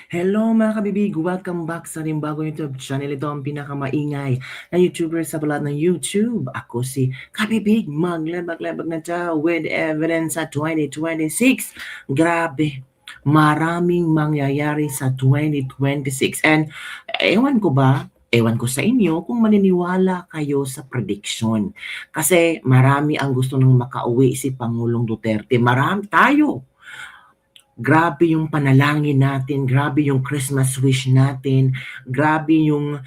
Hello mga kabibig! Welcome back sa ating bagong YouTube channel. Ito ang pinakamaingay na YouTuber sa balat ng YouTube. Ako si Kabibig, maglabag-labag na siya with evidence sa 2026. Grabe, maraming mangyayari sa 2026. And ewan ko sa inyo kung maniniwala kayo sa prediction. Kasi marami ang gusto nang makauwi si Pangulong Duterte. Marami tayo. Grabe yung panalangin natin, grabe yung Christmas wish natin, grabe yung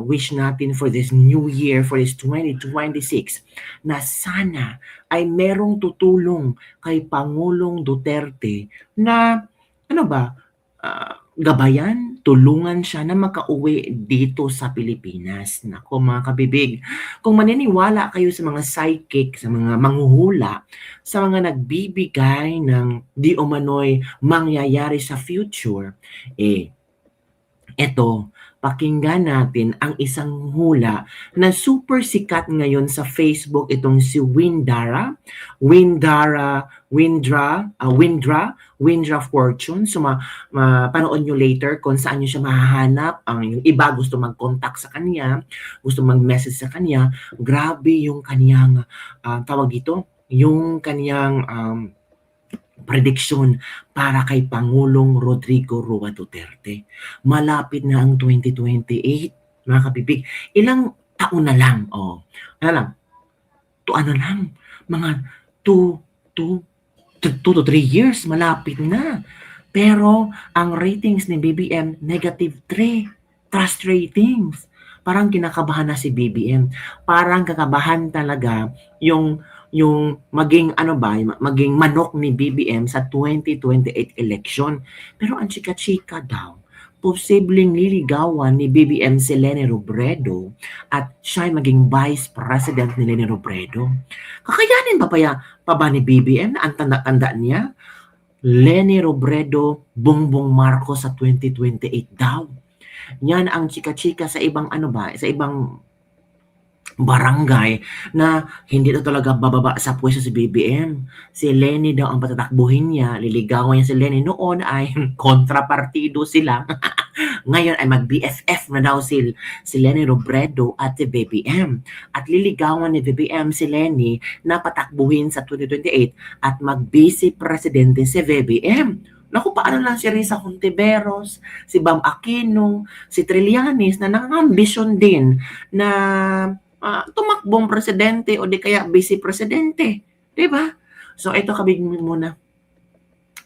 wish natin for this new year, for this 2026, na sana ay merong tutulong kay Pangulong Duterte na, ano ba, gabayan, tulungan siya na makauwi dito sa Pilipinas. Nako mga kabibig, kung maniniwala kayo sa mga psychic, sa mga manghuhula, sa mga nagbibigay ng di umano'y mangyayari sa future, eto, pakinggan natin ang isang hula na super sikat ngayon sa Facebook, itong si Windra Fortune. So mapanood nyo later kung saan nyo siya mahahanap. Yung iba gusto mag-contact sa kanya, gusto mag-message sa kanya. Grabe yung kanyang tawag ito, yung kanyang prediction para kay Pangulong Rodrigo Roa Duterte. Malapit na ang 2028, mga kabibig. Ilang taon na lang, ano lang, mga 2 to 3 years, malapit na. Pero ang ratings ni BBM, -3. Trust ratings. Parang kinakabahan na si BBM. Parang kakabahan talaga yung maging maging manok ni BBM sa 2028 election. Pero ang chika-chika daw, posibleng liligawan ni BBM si Leni Robredo at siya ay maging vice president ni Leni Robredo. Kakayanin pa ba ni BBM na ang tanda-tanda niya? Leni Robredo, Bongbong Marcos sa 2028 daw. Yan ang chika-chika sa ibang sa ibang barangay na hindi na talaga bababa sa pwesto si BBM. Si Leni daw ang patatakbuhin niya, liligawan niya si Leni. Noon ay kontrapartido sila. Ngayon ay mag-BFF na daw si Leni Robredo at si BBM. At liligawan ni BBM si Leni na patakbuhin sa 2028 at mag-vice presidente si BBM. Naku, paano lang si Risa Hontiveros, si Bam Aquino, si Trillanes na nangambisyon din na tumakbong presidente o di kaya vice presidente. Diba? So ito kabig muna.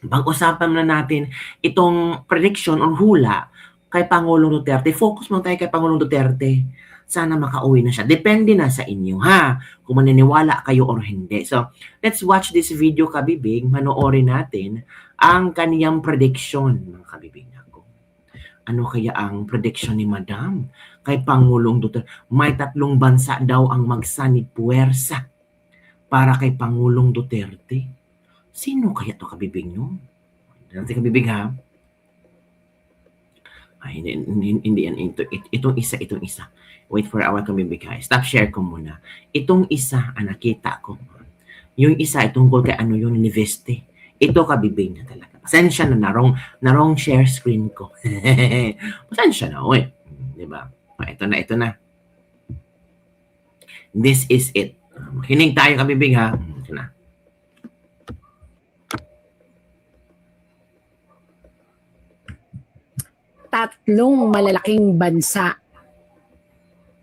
Pag-usapan na natin itong prediction or hula kay Pangulong Duterte. Focus mo tayo kay Pangulong Duterte. Sana makauwi na siya. Depende na sa inyo, ha? Kung maniniwala kayo or hindi. So, let's watch this video, kabibig. Manoorin natin ang kaniyang prediction, mga kabibig ako. Ano kaya ang prediction ni Madam kay Pangulong Duterte? May 3 bansa daw ang magsanib puwersa para kay Pangulong Duterte. Sino kaya to, kabibig nyo? Natin kabibig, ha? Ay, hindi yan. Itong isa. Wait for our kabibig, ha? Stop share ko muna. Itong isa, nakita ko. Yung isa, tungkol kay yung Niveste. Ito kabibig na talaga. Pasensya na, narong share screen ko. Pasensya na, oy. Diba? Ito na. This is it. Makinig tayo, kabibig, ha? Ito na. Tatlong malalaking bansa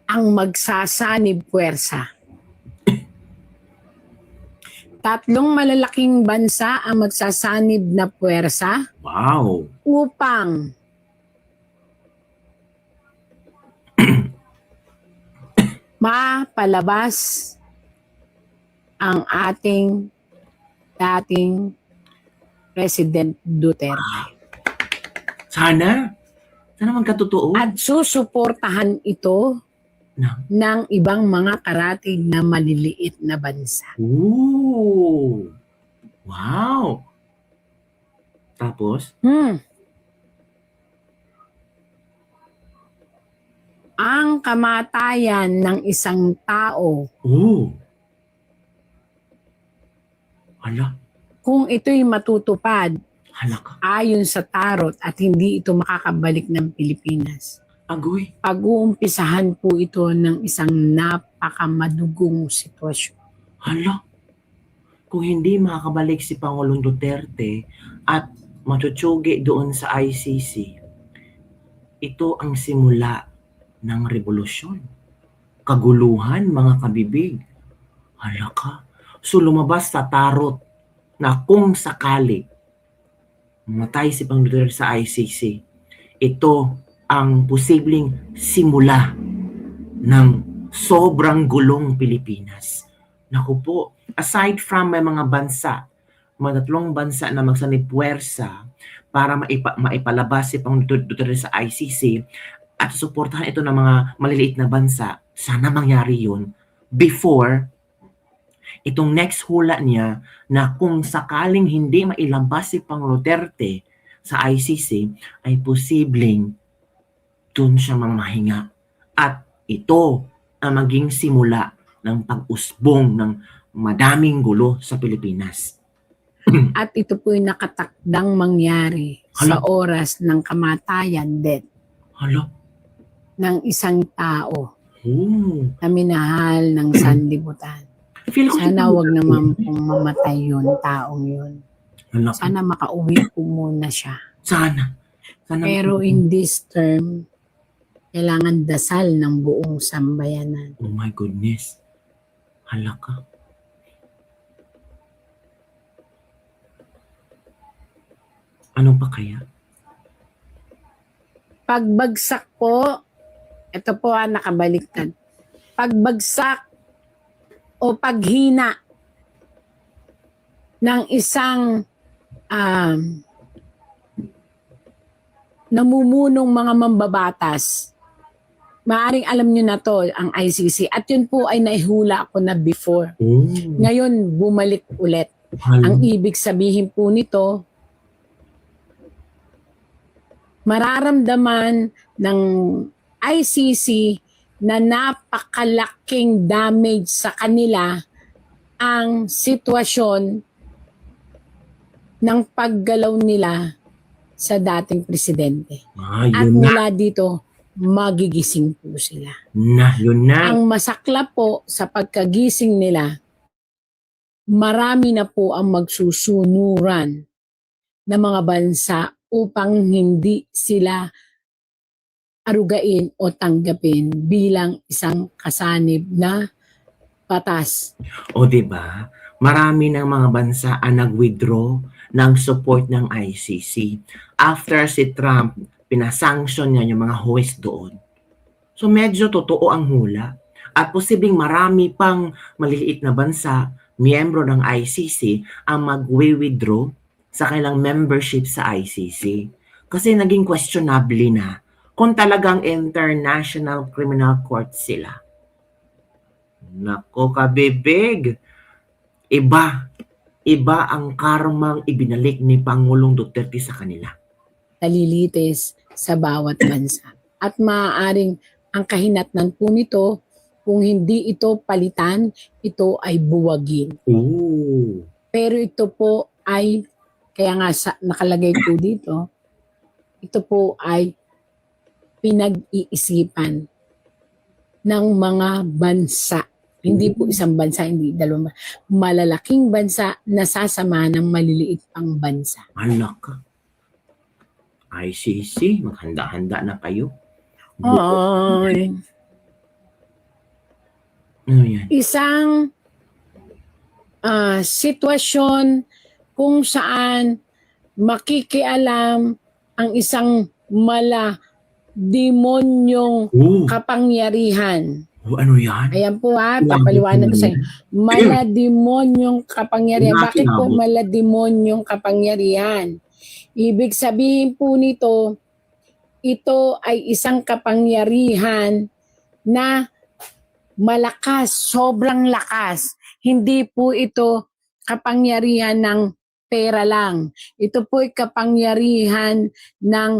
ang magsasanib puwersa. Tatlong malalaking bansa ang magsasanib na puwersa. Wow. Upang mapalabas ang ating dating President Duterte. Sana magkatotoo. At susuportahan ito ng ibang mga karatig na maliliit na bansa. Ooh. Wow. Tapos? Ang kamatayan ng isang tao. Hala. Kung ito'y matutupad. Halaka. ayon sa tarot at hindi ito makakabalik ng Pilipinas. Agoy. Pag-uumpisahan po ito ng isang napakamadugong sitwasyon. Hala. Kung hindi makakabalik si Pangulong Duterte at matutsugi doon sa ICC, ito ang simula ng revolusyon. Kaguluhan, mga kabibig. Halaka. So lumabas sa tarot na kung sakali mamatay si Pangulong Duterte sa ICC, ito ang posibleng simula ng sobrang gulong Pilipinas. Naku po, aside from may mga bansa, mga tatlong bansa na magsanipwersa para maipalabas si Pangulong Duterte sa ICC at suportahan ito ng mga maliliit na bansa, sana mangyari yun before itong next hula niya na kung sakaling hindi mailabas si Pangulong Duterte sa ICC ay posibleng dun siya mamahinga. At ito ang maging simula ng pag-usbong ng madaming gulo sa Pilipinas. At ito po'y nakatakdang mangyari sa oras ng kamatayan, death, Hala. ng isang tao Oh. na minahal ng sanlibutan. Feel ko Sana wag naman pong mamatay yun, taong yun. Hala. Sana makauwi po muna siya. Sana. Pero in this term, kailangan dasal ng buong sambayanan. Oh my goodness. Hala ka. Ano pa kaya? Pagbagsak po, ito po nakabaliktad. Pagbagsak o paghina ng isang namumunong mga mambabatas, maaring alam nyo na to, ang ICC. At yun po ay naihula ko na before. Oh. Ngayon, bumalik ulit. Hala. Ang ibig sabihin po nito, mararamdaman ng ICC na napakalaking damage sa kanila ang sitwasyon ng paggalaw nila sa dating presidente. At Yun na. mula dito, magigising po sila. Yun na. Ang masaklap po sa pagkagising nila, marami na po ang magsusunuran ng mga bansa upang hindi sila arugain o tanggapin bilang isang kasanib na batas. O diba? Marami ng mga bansa ang nag-withdraw ng support ng ICC. After si Trump, pinasanction niya yung mga host doon. So medyo totoo ang hula. At posibleng marami pang maliliit na bansa, miyembro ng ICC, ang mag-withdraw sa kanilang membership sa ICC. Kasi naging questionable na kung talagang International Criminal Court sila. Nako kabibig. Iba ang karmang ibinalik ni Pangulong Duterte sa kanila. Nalilitis sa bawat bansa. At maaaring ang kahinatnan po nito, kung hindi ito palitan, ito ay buwagin. Ooh. Pero ito po ay, kaya nga nakalagay po dito, ito po ay pinag-iisipan ng mga bansa. Hindi po isang bansa, hindi dalawang bansa. Malalaking bansa na sasama ng maliliit pang bansa. Alaka. ICC, maghanda-handa na kayo. Ay. Ano yan? Isang sitwasyon kung saan makikialam ang isang demonyong kapangyarihan. Ano yan? Ayan po papaliwanag ko sa inyo. Demonyong kapangyarihan. Bakit po demonyong kapangyarihan? Ibig sabihin po nito, ito ay isang kapangyarihan na malakas, sobrang lakas. Hindi po ito kapangyarihan ng pera lang. Ito po ay kapangyarihan ng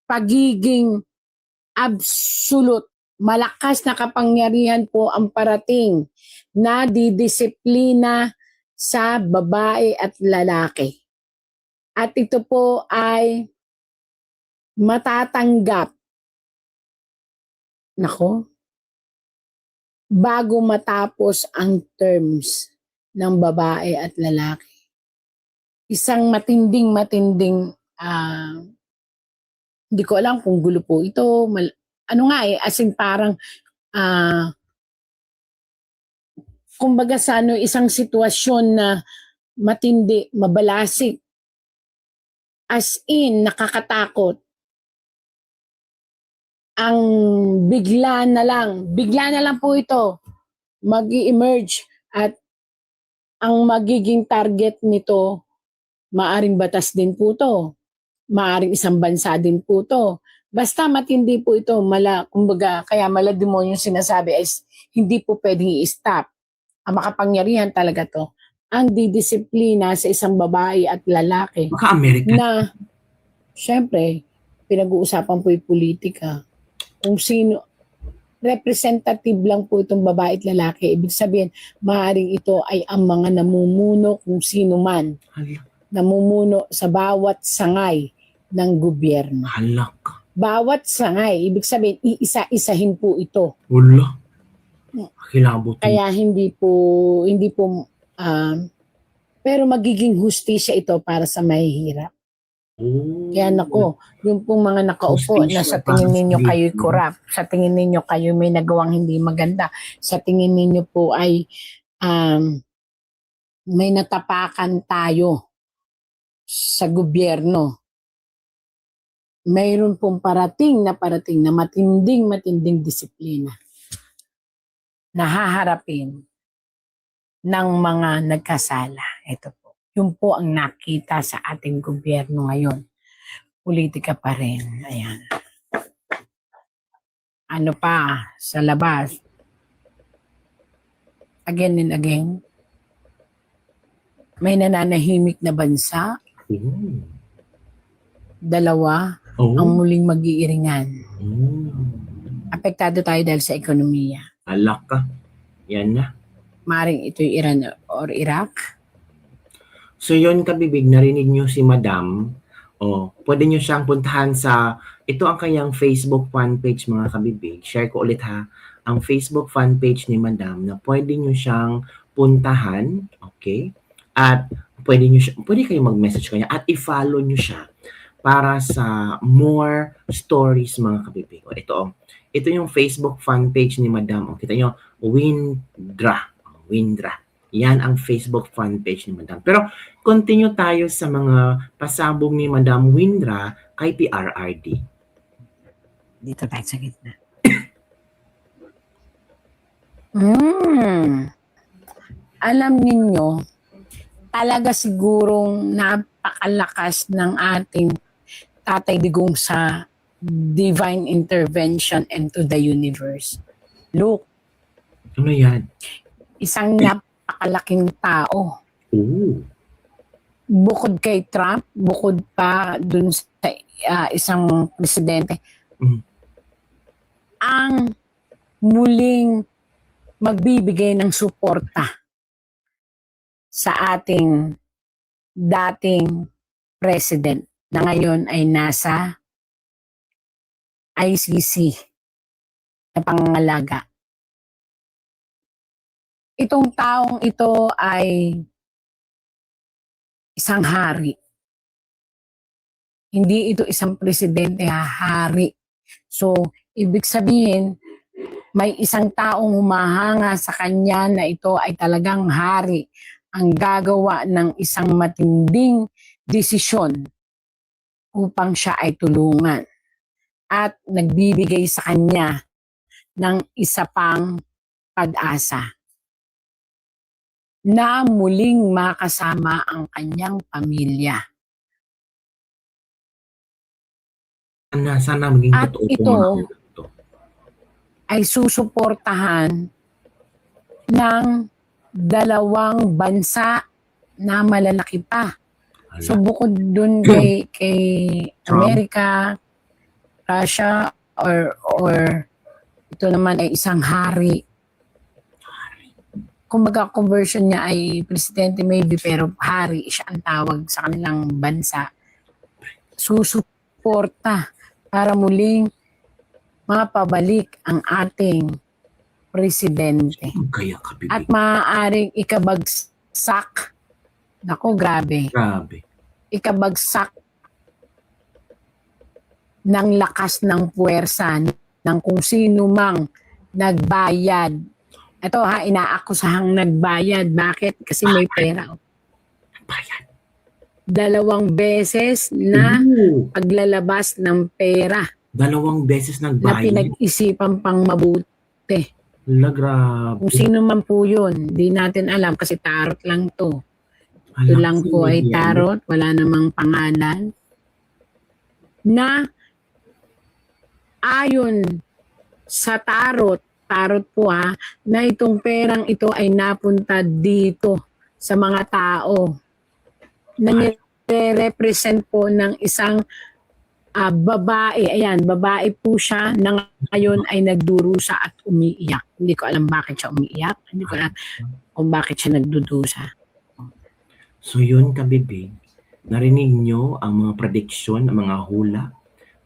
pagiging absolute. Malakas na kapangyarihan po ang parating na didisiplina sa babae at lalaki. At ito po ay matatanggap, nako, bago matapos ang terms ng babae at lalaki. Isang matinding, hindi ko alam kung gulo po ito, ano nga as in parang, kumbaga sa isang sitwasyon na matindi, mabalasik, as in, nakakatakot. Ang bigla na lang po ito mag-emerge at ang magiging target nito, maaring batas din po to, maaring isang bansa din po to. Basta matindi po ito, kumbaga, kaya malademonyo yung sinasabi is hindi po pwedeng i-stop. Ang makapangyarihan talaga to, ang didisiplina sa isang babae at lalaki Baka American. na, syempre, pinag-uusapan po yung politika. Kung sino, representative lang po itong babae at lalaki. Ibig sabihin, maaaring ito ay ang mga namumuno kung sino man. Hala. Namumuno sa bawat sangay ng gobyerno. Halak. Bawat sangay, ibig sabihin, iisa-isahin po ito. Wala. Kilabot. Kaya hindi po, pero magiging hustisya ito para sa mahihirap. Oh. Kaya nako, yung pong mga nakaupo na sa tingin ninyo kayo'y corrupt, sa tingin ninyo kayo may nagawang hindi maganda, sa tingin ninyo po ay may natapakan tayo sa gobyerno. Mayroon pong parating na matinding disiplina na haharapin ng mga nagkasala. Ito po. Yun po ang nakita sa ating gobyerno ngayon. Politika pa rin. Ayan. Ano pa sa labas? Again and again, may nananahimik na bansa. Oh. Dalawa Oh. ang muling mag-iiringan. Oh. Apektado tayo dahil sa ekonomiya. Halak ka. Yan na. Maring ito'y Iran or Iraq. So yun, kabibig, narinig nyo si Madam. Pwede nyo siyang puntahan ito ang kanyang Facebook fanpage, mga kabibig. Share ko ulit ha. Ang Facebook fanpage ni Madam na pwede nyo siyang puntahan. Okay? At pwede kayo mag-message kanya at i-follow nyo siya para sa more stories, mga kabibig. Ito yung Facebook fanpage ni Madam. Kita nyo, Windra. Yan ang Facebook fanpage ni Madam. Pero continue tayo sa mga pasabog ni Madam Windra kay PRRD. Dito tayo sa gitna. Alam ninyo, talaga sigurong napakalakas ng ating Tatay Digong sa divine intervention into the universe. Look, Ano yan? isang napakalaking tao. Ooh. Bukod kay Trump, bukod pa dun sa isang presidente, ang muling magbibigay ng suporta sa ating dating president na ngayon ay nasa ICC na pangangalaga. Itong taong ito ay isang hari. Hindi ito isang presidente, hari. So, ibig sabihin, may isang taong humahanga sa kanya na ito ay talagang hari ang gagawa ng isang matinding desisyon upang siya ay tulungan at nagbibigay sa kanya ng isa pang pag-asa na muling makasama ang kanyang pamilya. Sana maging At totoo ito ito ay susuportahan ng dalawang bansa na malalaki pa. So bukod dun kay Amerika, Russia, or ito naman ay isang hari. kumbaga conversion niya ay presidente maybe, pero hari siya ang tawag sa kanilang bansa. Susuporta para muling mapabalik ang ating presidente. Kaya ka, At bibig. maaaring ikabagsak, nako grabe, Grabe. ikabagsak ng lakas ng puwersa ng kung sino mang nagbayad. Ito ha, inaakusahang nagbayad. Bakit? Kasi may pera. Bayad. 2 beses na Oo. paglalabas ng pera 2 beses na nagbayad. pinag-isipan pang mabuti. Hala, grabe. Kung sino man po yun, di natin alam kasi tarot lang to. Ito Alam lang ko, po ay hindi tarot, wala namang pangalan. Na ayon sa tarot po ha, na itong perang ito ay napunta dito sa mga tao na nire-represent po ng isang babae. Ayan, babae po siya na ngayon ay nagdurusa at umiiyak. Hindi ko alam bakit siya umiiyak. Hindi ko alam kung bakit siya nagdudusa. So yun, kabibig, narinig nyo ang mga prediction, ang mga hula,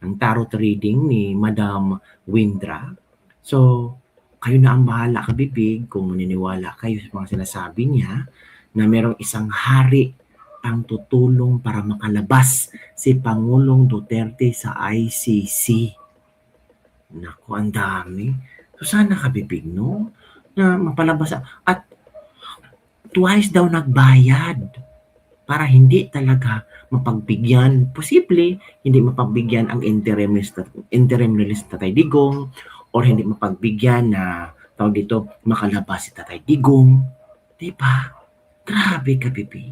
ang tarot reading ni Madam Windra. So, kayo na ang bahala, kabibig, kung maniniwala kayo sa mga sinasabi niya na merong isang hari ang tutulong para makalabas si Pangulong Duterte sa ICC. Naku, ang dami. So, sana kabibig, no? Na mapalabas. At twice daw nagbayad para hindi talaga mapagbigyan, posible hindi mapagbigyan ang interim release Tatay Digong, or hindi mapagbigyan na tawag dito makalabas si Tatay Digong. Diba? Grabe, kabibig.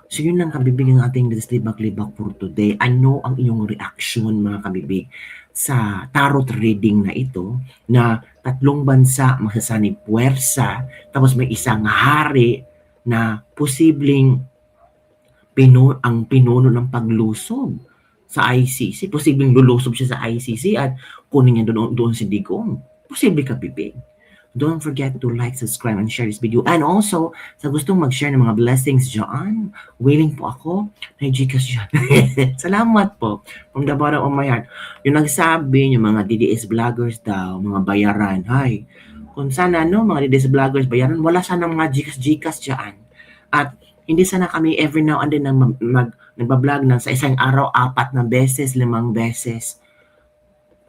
So yun lang, kabibig, ang ating libak-libak for today. Ano ang inyong reaction, mga kabibig, sa tarot reading na ito, na 3 bansa masasanib puwersa, tapos may isang hari na posibleng ang pinuno ng paglusob sa ICC. Posibleng lulusob siya sa ICC at kunin niya doon si Digong. Posible, kabibig. Don't forget to like, subscribe, and share this video. And also, sa gustong mag-share ng mga blessings dyan, willing po ako na i-Gcash dyan. Salamat po. From the bottom of my heart. Yung nagsabi, yung mga DDS vloggers daw, mga bayaran. Hay, kung sana mga DDS vloggers bayaran, wala sana mga Gcash dyan. At hindi sana kami every now and then nagbablog ng sa isang araw 4 na beses, 5 beses.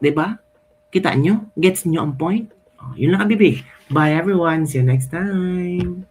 'Di ba? Kita nyo? Gets nyo ang point? Oh, yun lang, kabibig. Bye everyone. See you next time.